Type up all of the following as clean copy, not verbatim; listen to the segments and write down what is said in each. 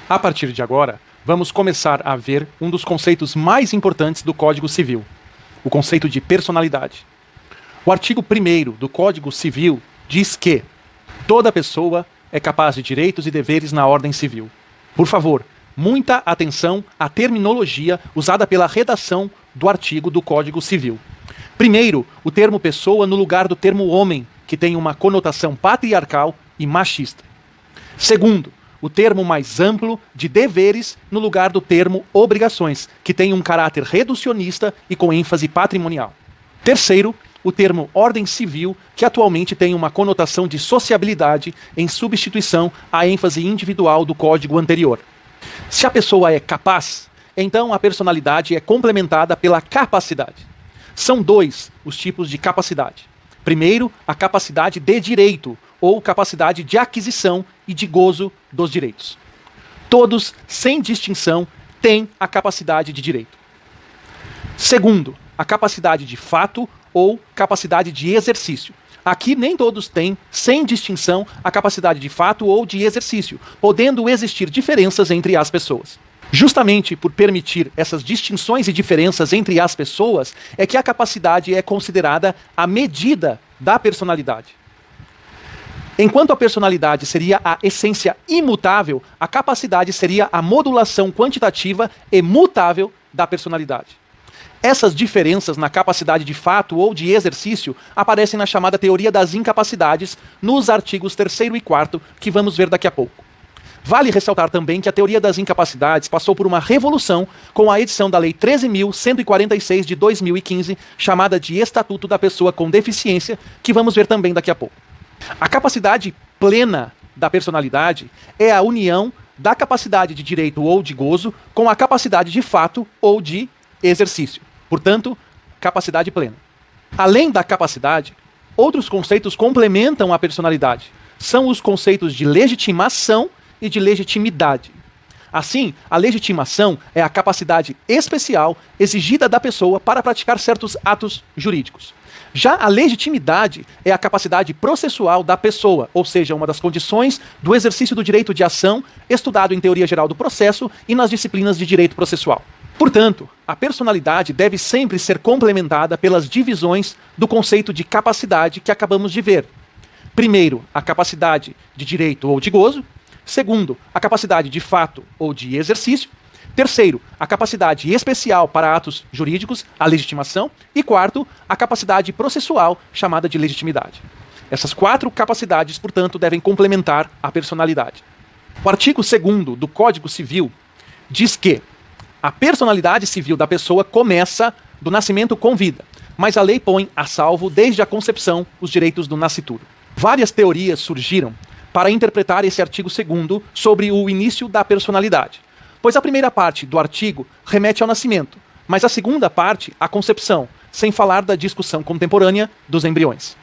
A partir de agora, vamos começar a ver um dos conceitos mais importantes do Código Civil, o conceito de personalidade. O artigo 1º do Código Civil diz que toda pessoa é capaz de direitos e deveres na ordem civil. Por favor, muita atenção à terminologia usada pela redação do artigo do Código Civil. Primeiro, o termo pessoa no lugar do termo homem, que tem uma conotação patriarcal e machista. Segundo, o termo mais amplo de deveres no lugar do termo obrigações, que tem um caráter reducionista e com ênfase patrimonial. Terceiro, o termo ordem civil, que atualmente tem uma conotação de sociabilidade em substituição à ênfase individual do código anterior. Se a pessoa é capaz, então a personalidade é complementada pela capacidade. São dois os tipos de capacidade. Primeiro, a capacidade de direito, ou capacidade de aquisição e de gozo dos direitos. Todos, sem distinção, têm a capacidade de direito. Segundo, a capacidade de fato ou capacidade de exercício. Aqui nem todos têm, sem distinção, a capacidade de fato ou de exercício, podendo existir diferenças entre as pessoas. Justamente por permitir essas distinções e diferenças entre as pessoas, é que a capacidade é considerada a medida da personalidade. Enquanto a personalidade seria a essência imutável, a capacidade seria a modulação quantitativa e mutável da personalidade. Essas diferenças na capacidade de fato ou de exercício aparecem na chamada teoria das incapacidades, nos artigos 3º e 4º, que vamos ver daqui a pouco. Vale ressaltar também que a teoria das incapacidades passou por uma revolução com a edição da Lei 13.146 de 2015, chamada de Estatuto da Pessoa com Deficiência, que vamos ver também daqui a pouco. A capacidade plena da personalidade é a união da capacidade de direito ou de gozo com a capacidade de fato ou de exercício. Portanto, capacidade plena. Além da capacidade, outros conceitos complementam a personalidade. São os conceitos de legitimação e de legitimidade. Assim, a legitimação é a capacidade especial exigida da pessoa para praticar certos atos jurídicos. Já a legitimidade é a capacidade processual da pessoa, ou seja, uma das condições do exercício do direito de ação, estudado em teoria geral do processo e nas disciplinas de direito processual. Portanto, a personalidade deve sempre ser complementada pelas divisões do conceito de capacidade que acabamos de ver. Primeiro, a capacidade de direito ou de gozo. Segundo, a capacidade de fato ou de exercício. Terceiro, a capacidade especial para atos jurídicos, a legitimação. E quarto, a capacidade processual, chamada de legitimidade. Essas 4 capacidades, portanto, devem complementar a personalidade. O artigo 2º do Código Civil diz que a personalidade civil da pessoa começa do nascimento com vida, mas a lei põe a salvo, desde a concepção, os direitos do nascituro. Várias teorias surgiram para interpretar esse artigo 2º sobre o início da personalidade. Pois a primeira parte do artigo remete ao nascimento, mas a segunda parte à concepção, sem falar da discussão contemporânea dos embriões.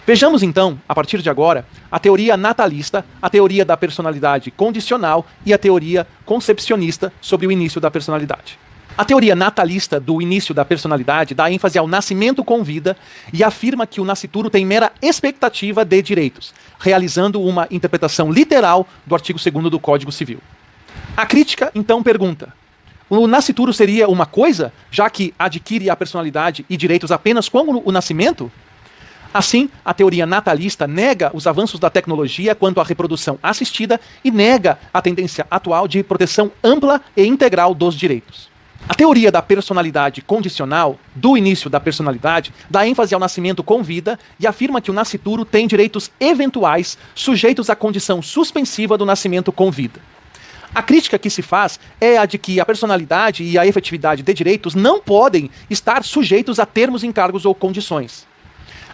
Vejamos então, a partir de agora, a teoria natalista, a teoria da personalidade condicional e a teoria concepcionista sobre o início da personalidade. A teoria natalista do início da personalidade dá ênfase ao nascimento com vida e afirma que o nascituro tem mera expectativa de direitos, realizando uma interpretação literal do artigo 2º do Código Civil. A crítica, então, pergunta: o nascituro seria uma coisa, já que adquire a personalidade e direitos apenas com o nascimento? Assim, a teoria natalista nega os avanços da tecnologia quanto à reprodução assistida e nega a tendência atual de proteção ampla e integral dos direitos. A teoria da personalidade condicional, do início da personalidade, dá ênfase ao nascimento com vida e afirma que o nascituro tem direitos eventuais sujeitos à condição suspensiva do nascimento com vida. A crítica que se faz é a de que a personalidade e a efetividade de direitos não podem estar sujeitos a termos, encargos ou condições.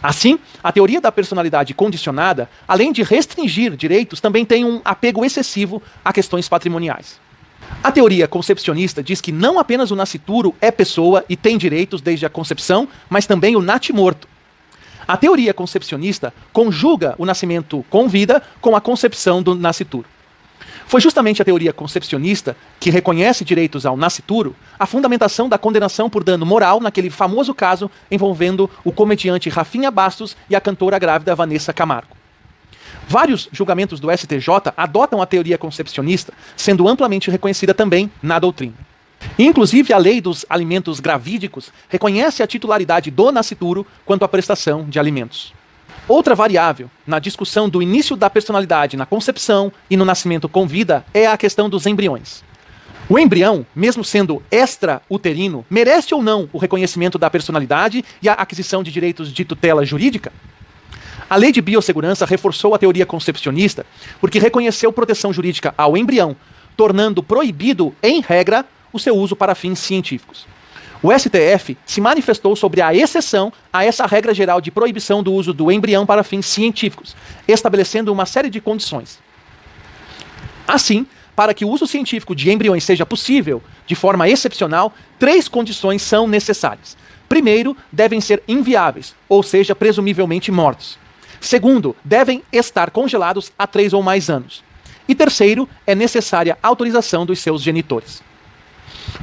Assim, a teoria da personalidade condicionada, além de restringir direitos, também tem um apego excessivo a questões patrimoniais. A teoria concepcionista diz que não apenas o nascituro é pessoa e tem direitos desde a concepção, mas também o natimorto. A teoria concepcionista conjuga o nascimento com vida com a concepção do nascituro. Foi justamente a teoria concepcionista, que reconhece direitos ao nascituro, a fundamentação da condenação por dano moral naquele famoso caso envolvendo o comediante Rafinha Bastos e a cantora grávida Vanessa Camargo. Vários julgamentos do STJ adotam a teoria concepcionista, sendo amplamente reconhecida também na doutrina. Inclusive, a lei dos alimentos gravídicos reconhece a titularidade do nascituro quanto à prestação de alimentos. Outra variável na discussão do início da personalidade na concepção e no nascimento com vida é a questão dos embriões. O embrião, mesmo sendo extra-uterino, merece ou não o reconhecimento da personalidade e a aquisição de direitos de tutela jurídica? A lei de biossegurança reforçou a teoria concepcionista porque reconheceu proteção jurídica ao embrião, tornando proibido, em regra, o seu uso para fins científicos. O STF se manifestou sobre a exceção a essa regra geral de proibição do uso do embrião para fins científicos, estabelecendo uma série de condições. Assim, para que o uso científico de embriões seja possível, de forma excepcional, 3 condições são necessárias. Primeiro, devem ser inviáveis, ou seja, presumivelmente mortos. Segundo, devem estar congelados há 3 ou mais anos. E terceiro, é necessária autorização dos seus genitores.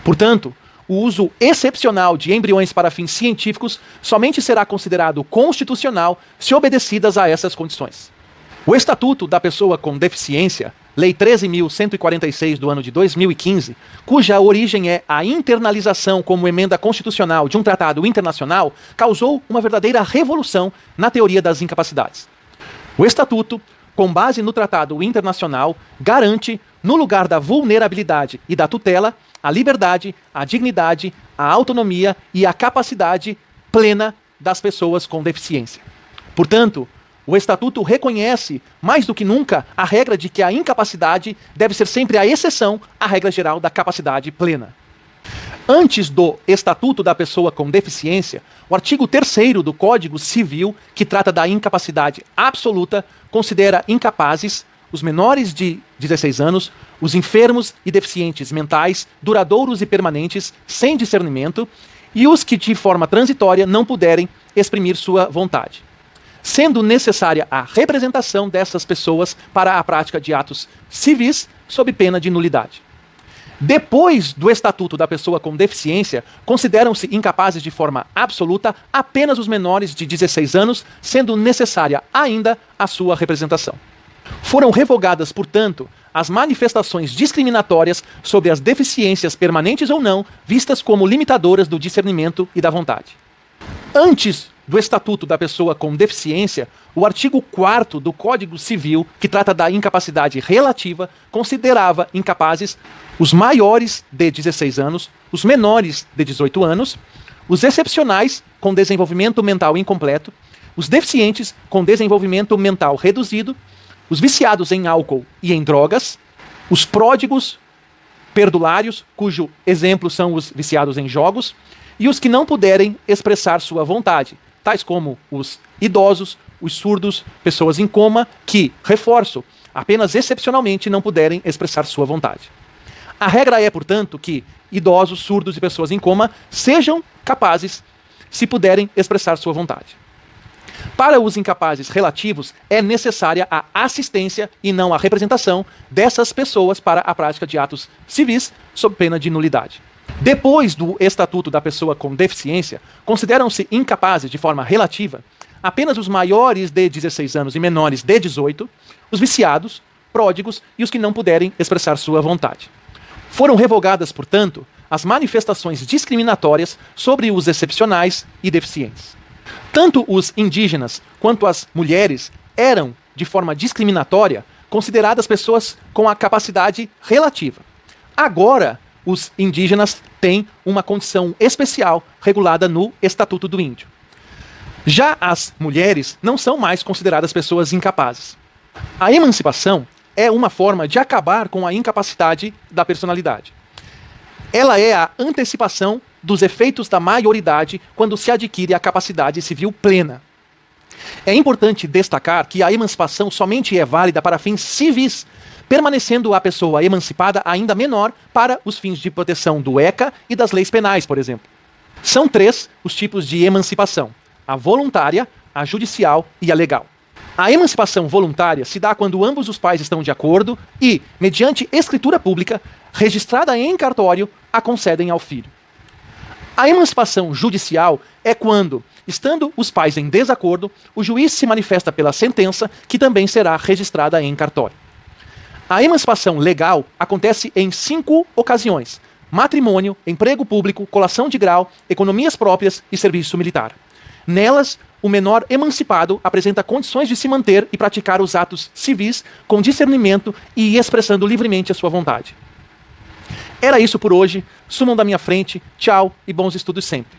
Portanto, o uso excepcional de embriões para fins científicos somente será considerado constitucional se obedecidas a essas condições. O Estatuto da Pessoa com Deficiência, Lei 13.146 do ano de 2015, cuja origem é a internalização como emenda constitucional de um tratado internacional, causou uma verdadeira revolução na teoria das incapacidades. O Estatuto, com base no tratado internacional, garante, no lugar da vulnerabilidade e da tutela, a liberdade, a dignidade, a autonomia e a capacidade plena das pessoas com deficiência. Portanto, o Estatuto reconhece, mais do que nunca, a regra de que a incapacidade deve ser sempre a exceção à regra geral da capacidade plena. Antes do Estatuto da Pessoa com Deficiência, o artigo 3º do Código Civil, que trata da incapacidade absoluta, considera incapazes os menores de 16 anos, os enfermos e deficientes mentais, duradouros e permanentes, sem discernimento, e os que de forma transitória não puderem exprimir sua vontade, sendo necessária a representação dessas pessoas para a prática de atos civis sob pena de nulidade. Depois do Estatuto da Pessoa com Deficiência, consideram-se incapazes de forma absoluta apenas os menores de 16 anos, sendo necessária ainda a sua representação. Foram revogadas, portanto, as manifestações discriminatórias sobre as deficiências permanentes ou não, vistas como limitadoras do discernimento e da vontade. Antes do Estatuto da Pessoa com Deficiência, o artigo 4º do Código Civil, que trata da incapacidade relativa, considerava incapazes os maiores de 16 anos, os menores de 18 anos, os excepcionais com desenvolvimento mental incompleto, os deficientes com desenvolvimento mental reduzido, os viciados em álcool e em drogas, os pródigos perdulários, cujo exemplo são os viciados em jogos, e os que não puderem expressar sua vontade, tais como os idosos, os surdos, pessoas em coma, que, reforço, apenas excepcionalmente não puderem expressar sua vontade. A regra é, portanto, que idosos, surdos e pessoas em coma sejam capazes, se puderem expressar sua vontade. Para os incapazes relativos, é necessária a assistência e não a representação dessas pessoas para a prática de atos civis sob pena de nulidade. Depois do Estatuto da Pessoa com Deficiência, consideram-se incapazes de forma relativa apenas os maiores de 16 anos e menores de 18, os viciados, pródigos e os que não puderem expressar sua vontade. Foram revogadas, portanto, as manifestações discriminatórias sobre os excepcionais e deficientes. Tanto os indígenas quanto as mulheres eram, de forma discriminatória, consideradas pessoas com a capacidade relativa. Agora, os indígenas têm uma condição especial regulada no Estatuto do Índio. Já as mulheres não são mais consideradas pessoas incapazes. A emancipação é uma forma de acabar com a incapacidade da personalidade. Ela é a antecipação dos efeitos da maioridade quando se adquire a capacidade civil plena. É importante destacar que a emancipação somente é válida para fins civis, permanecendo a pessoa emancipada ainda menor para os fins de proteção do ECA e das leis penais, por exemplo. São 3 os tipos de emancipação: a voluntária, a judicial e a legal. A emancipação voluntária se dá quando ambos os pais estão de acordo e, mediante escritura pública, registrada em cartório, a concedem ao filho. A emancipação judicial é quando, Estando os pais em desacordo, o juiz se manifesta pela sentença, que também será registrada em cartório. A emancipação legal acontece em 5 ocasiões: matrimônio, emprego público, colação de grau, economias próprias e serviço militar. Nelas, o menor emancipado apresenta condições de se manter e praticar os atos civis com discernimento e expressando livremente a sua vontade. Era isso por hoje. Sumam da minha frente. Tchau e bons estudos sempre.